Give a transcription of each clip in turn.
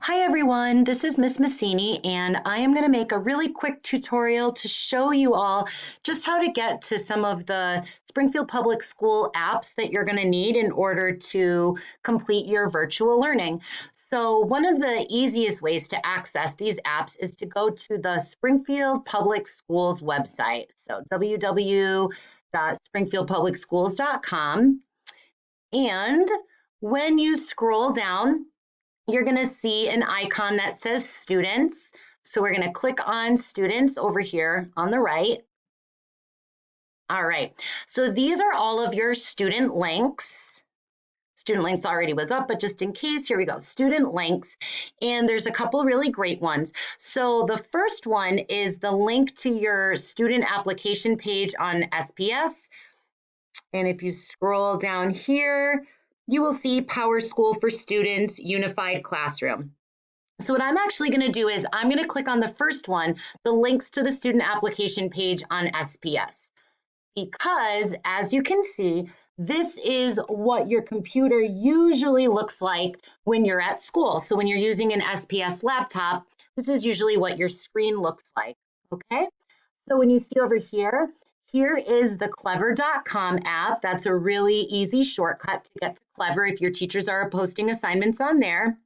Hi everyone, this is Miss Maccini and I am going to make a really quick tutorial to show you all just how to get to some of the Springfield Public School apps that you're going to need in order to complete your virtual learning. So one of the easiest ways to access these apps is to go to the Springfield Public Schools website. So www.springfieldpublicschools.com, and when you scroll down, you're going to see an icon that says students. So we're going to click on students over here on the right. All right, so these are all of your student links. Student links already was up, but just in case, here we go, student links. And there's a couple really great ones. So the first one is the link to your student application page on SPS. And if you scroll down here, you will see Power School for Students Unified Classroom. So what I'm actually going to do is I'm going to click on the first one, the links to the student application page on SPS, because as you can see, this is what your computer usually looks like when you're at school. So when you're using an SPS laptop, this is usually what your screen looks like, okay? So when you see over here, here is the clever.com app. That's a really easy shortcut to get to Clever if your teachers are posting assignments on there.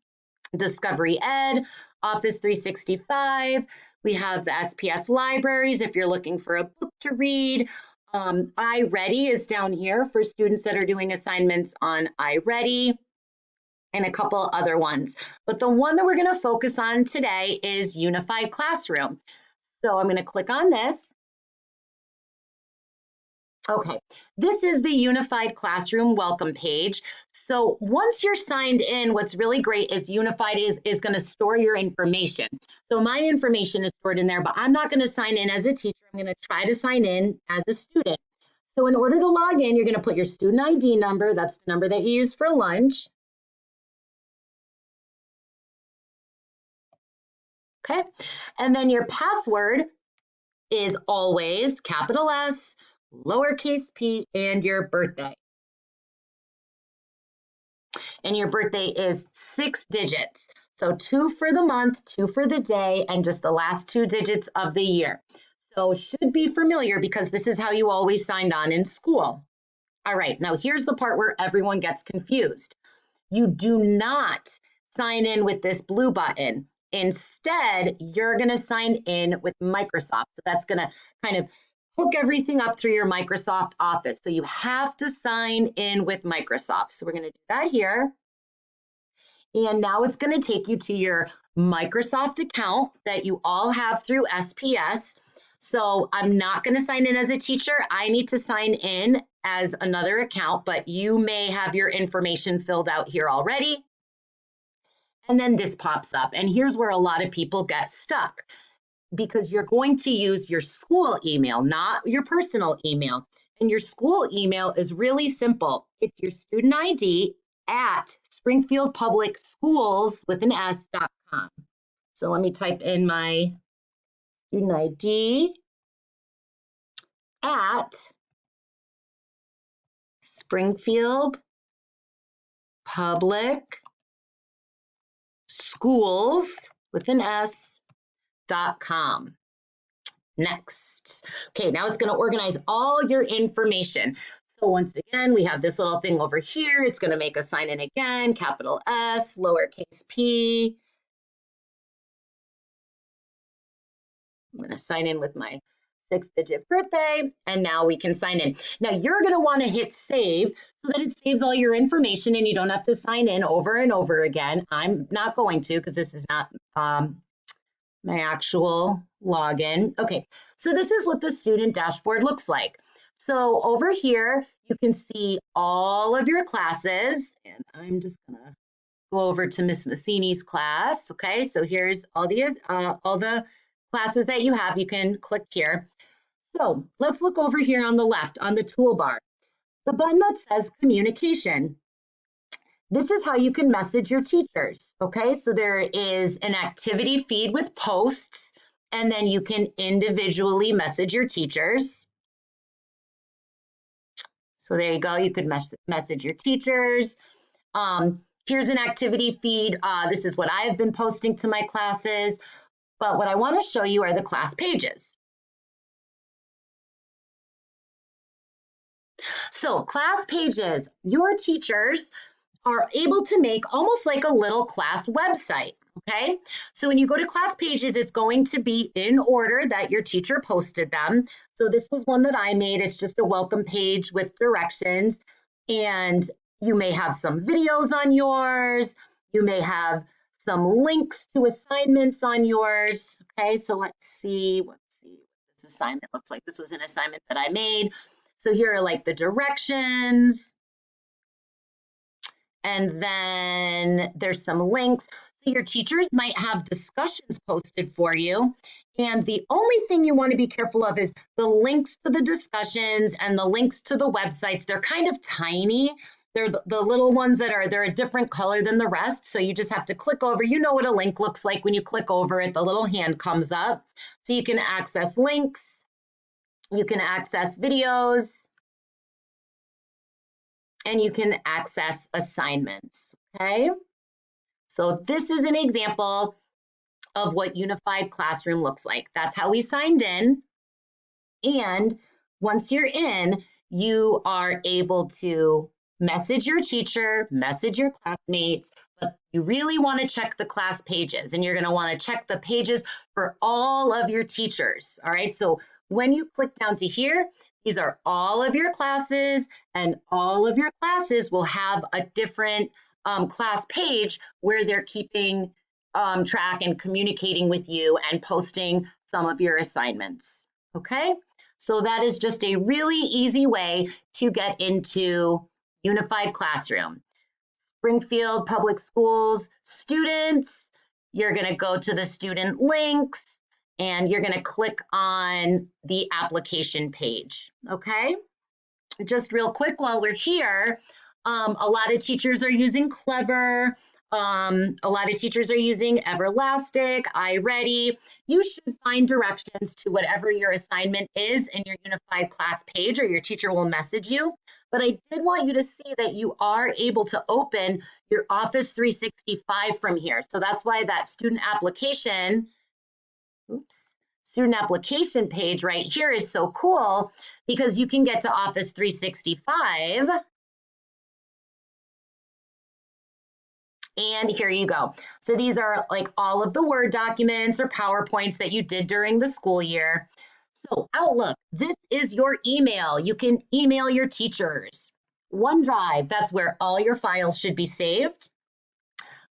Discovery Ed, Office 365. We have the SPS libraries if you're looking for a book to read. iReady is down here for students that are doing assignments on iReady, and a couple other ones. But the one that we're going to focus on today is Unified Classroom. So I'm going to click on this. Okay, this is the Unified Classroom welcome page. So once you're signed in, what's really great is Unified is going to store your information. So my information is stored in there, but I'm not going to sign in as a teacher. I'm going to try to sign in as a student. So in order to log in, you're going to put your student ID number. That's the number that you use for lunch. Okay, and then your password is always capital S, lowercase p, and your birthday. And your birthday is 6 digits. So 2 for the month, 2 for the day, and just the last 2 digits of the year. So should be familiar because this is how you always signed on in school. All right, now here's the part where everyone gets confused. You do not sign in with this blue button. Instead, you're going to sign in with Microsoft. So that's going to kind of hook everything up through your Microsoft Office. So you have to sign in with Microsoft. So we're going to do that here. And now it's going to take you to your Microsoft account that you all have through SPS. So I'm not going to sign in as a teacher. I need to sign in as another account, but you may have your information filled out here already. And then this pops up. And here's where a lot of people get stuck, because you're going to use your school email, not your personal email. And your school email is really simple. It's your student ID at Springfield Public Schools with an S.com. So let me type in my student ID at Springfield Public Schools with an S.com. Next. Okay, now it's going to organize all your information. So once again, we have this little thing over here. It's going to make us sign in again, capital S, lowercase p. I'm going to sign in with my 6-digit birthday, and now we can sign in. Now you're going to want to hit save so that it saves all your information and you don't have to sign in over and over again. I'm not going to, because this is not my actual login. Okay, so this is what the student dashboard looks like. So over here, you can see all of your classes, and I'm just gonna go over to Miss Maccini's class. Okay, so here's all the classes that you have. You can click here. So let's look over here on the left on the toolbar, the button that says communication. This is how you can message your teachers, okay? So there is an activity feed with posts, and then you can individually message your teachers. So there you go, you could message your teachers. Here's an activity feed. This is what I have been posting to my classes. But what I want to show you are the class pages. So class pages, your teachers are able to make almost like a little class website. Okay, so when you go to class pages, it's going to be in order that your teacher posted them. So this was one that I made. It's just a welcome page with directions, and you may have some videos on yours. You may have some links to assignments on yours. Okay, so let's see what this assignment looks like. This was an assignment that I made. So here are like the directions, and then there's some links. So your teachers might have discussions posted for you. And the only thing you want to be careful of is the links to the discussions and the links to the websites. They're kind of tiny. They're the little ones they're a different color than the rest. So you just have to click over. You know what a link looks like when you click over it, the little hand comes up. So you can access links, you can access videos, and you can access assignments, okay? So this is an example of what Unified Classroom looks like. That's how we signed in. And once you're in, you are able to message your teacher, message your classmates, but you really want to check the class pages, and you're going to want to check the pages for all of your teachers. All right, so when you click down to here, these are all of your classes, and all of your classes will have a different class page where they're keeping track and communicating with you and posting some of your assignments. Okay, so that is just a really easy way to get into Unified Classroom. Springfield Public Schools students, you're going to go to the student links and you're going to click on the application page. Okay, just real quick while we're here, a lot of teachers are using Clever. A lot of teachers are using Everlastic, iReady. You should find directions to whatever your assignment is in your unified class page, or your teacher will message you. But I did want you to see that you are able to open your Office 365 from here. So that's why that student application page right here is so cool, because you can get to Office 365. And here you go. So these are like all of the Word documents or PowerPoints that you did during the school year. So Outlook, this is your email. You can email your teachers. OneDrive, that's where all your files should be saved.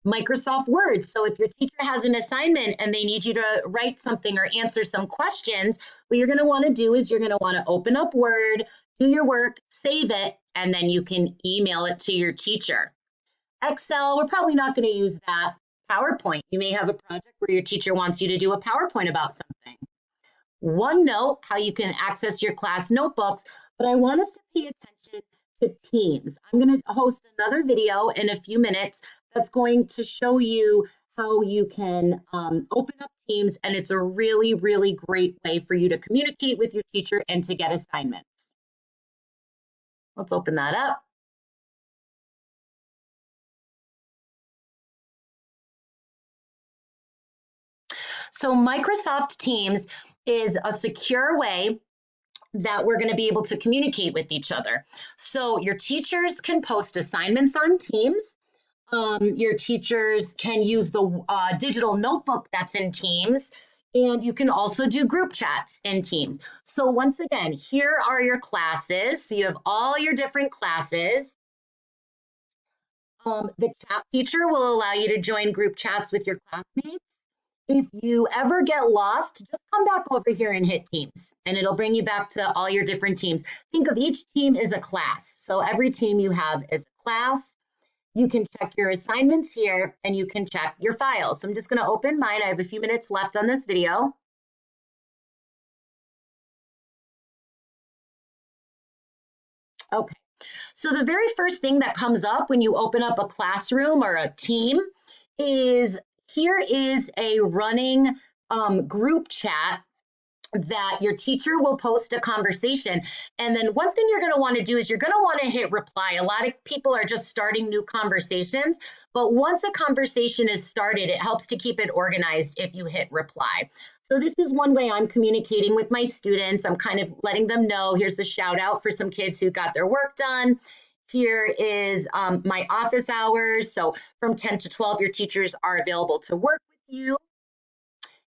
Microsoft Word, so if your teacher has an assignment and they need you to write something or answer some questions, what you're going to want to do is you're going to want to open up Word, do your work, save it, and then you can email it to your teacher. Excel, we're probably not going to use that. PowerPoint, you may have a project where your teacher wants you to do a PowerPoint about something. OneNote, how you can access your class notebooks, but I want us to pay attention to Teams. I'm going to host another video in a few minutes that's going to show you how you can open up Teams, and it's a really, really great way for you to communicate with your teacher and to get assignments. Let's open that up. So Microsoft Teams is a secure way that we're going to be able to communicate with each other. So your teachers can post assignments on Teams. Your teachers can use the digital notebook that's in Teams, and you can also do group chats in Teams. So once again, here are your classes. So you have all your different classes. The chat feature will allow you to join group chats with your classmates. If you ever get lost, just come back over here and hit Teams, and it'll bring you back to all your different teams. Think of each team as a class. So every team you have is a class. You can check your assignments here, and you can check your files. So I'm just going to open mine. I have a few minutes left on this video. Okay, so the very first thing that comes up when you open up a classroom or a team is here is a running group chat that your teacher will post a conversation. And then one thing you're going to want to do is you're going to want to hit reply. A lot of people are just starting new conversations, but once a conversation is started, it helps to keep it organized if you hit reply. So this is one way I'm communicating with my students. I'm kind of letting them know, here's a shout out for some kids who got their work done. Here is my office hours. So from 10 to 12, your teachers are available to work with you.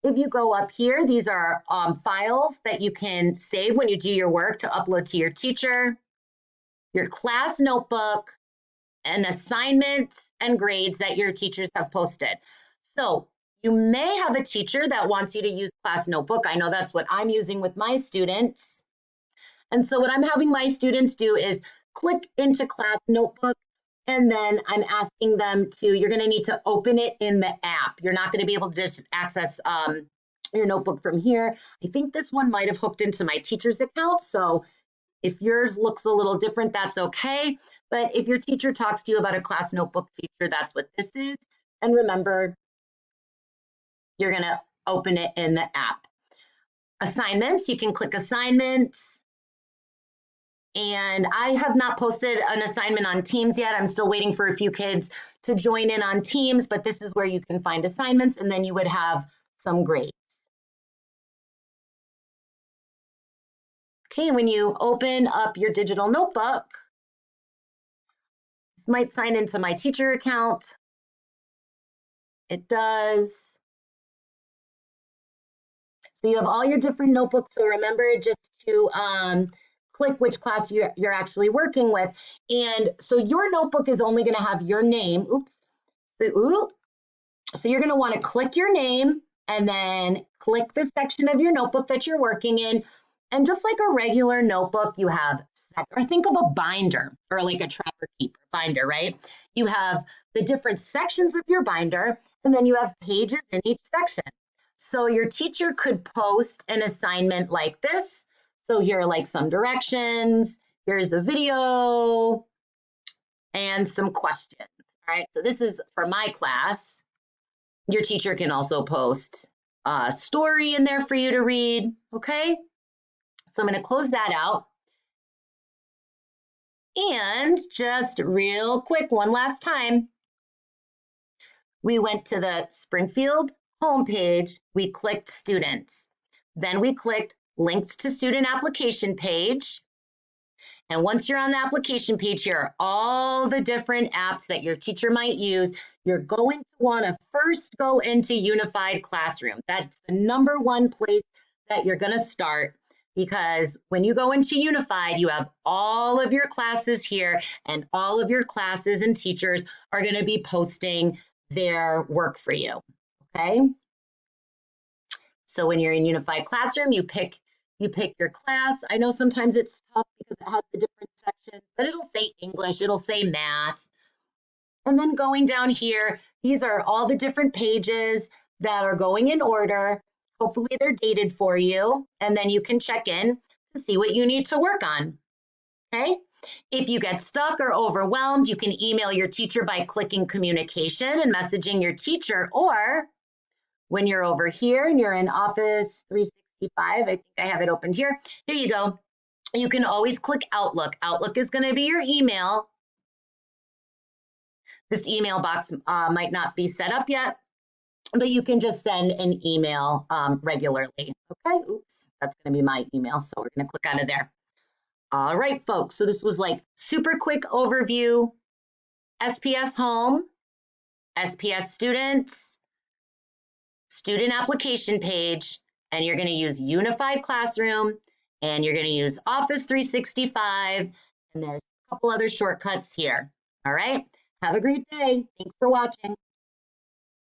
If you go up here, these are files that you can save when you do your work to upload to your teacher, your class notebook, and assignments and grades that your teachers have posted. So you may have a teacher that wants you to use class notebook. I know that's what I'm using with my students. And so what I'm having my students do is click into class notebook, and then I'm asking them to, you're going to need to open it in the app. You're not going to be able to just access your notebook from here. I think this one might have hooked into my teacher's account. So if yours looks a little different, that's okay. But if your teacher talks to you about a class notebook feature, that's what this is. And remember, you're going to open it in the app. Assignments, you can click assignments. And I have not posted an assignment on Teams yet. I'm still waiting for a few kids to join in on Teams, but this is where you can find assignments, and then you would have some grades. Okay, when you open up your digital notebook, this might sign into my teacher account. It does. So you have all your different notebooks. So remember just to click which class you're actually working with. And so your notebook is only going to have your name. Oops. So you're going to want to click your name and then click the section of your notebook that you're working in. And just like a regular notebook, you have, or think of a binder or like a trapper keeper binder, right? You have the different sections of your binder, and then you have pages in each section. So your teacher could post an assignment like this. So here are like some directions, here's a video, and some questions. All right, so this is for my class. Your teacher can also post a story in there for you to read, okay? So I'm going to close that out. And just real quick, one last time, we went to the Springfield homepage, we clicked students. Then we clicked linked to student application page. And once you're on the application page, here are all the different apps that your teacher might use. You're going to want to first go into Unified Classroom. That's the #1 place that you're going to start, because when you go into Unified, you have all of your classes here, and all of your classes and teachers are going to be posting their work for you, okay? So when you're in Unified Classroom, you pick your class. I know sometimes it's tough because it has the different sections, but it'll say English, it'll say math. And then going down here, these are all the different pages that are going in order. Hopefully they're dated for you, and then you can check in to see what you need to work on, okay? If you get stuck or overwhelmed, you can email your teacher by clicking communication and messaging your teacher, or when you're over here and you're in Office 365, I think I have it open here. Here you go. You can always click Outlook. Outlook is going to be your email. This email box might not be set up yet, but you can just send an email regularly. Okay, oops, that's going to be my email, so we're going to click out of there. All right, folks, so this was like super quick overview. SPS Home, SPS Students, Student Application Page, and you're going to use Unified Classroom, and you're going to use Office 365, and there's a couple other shortcuts here. All right, have a great day. Thanks for watching.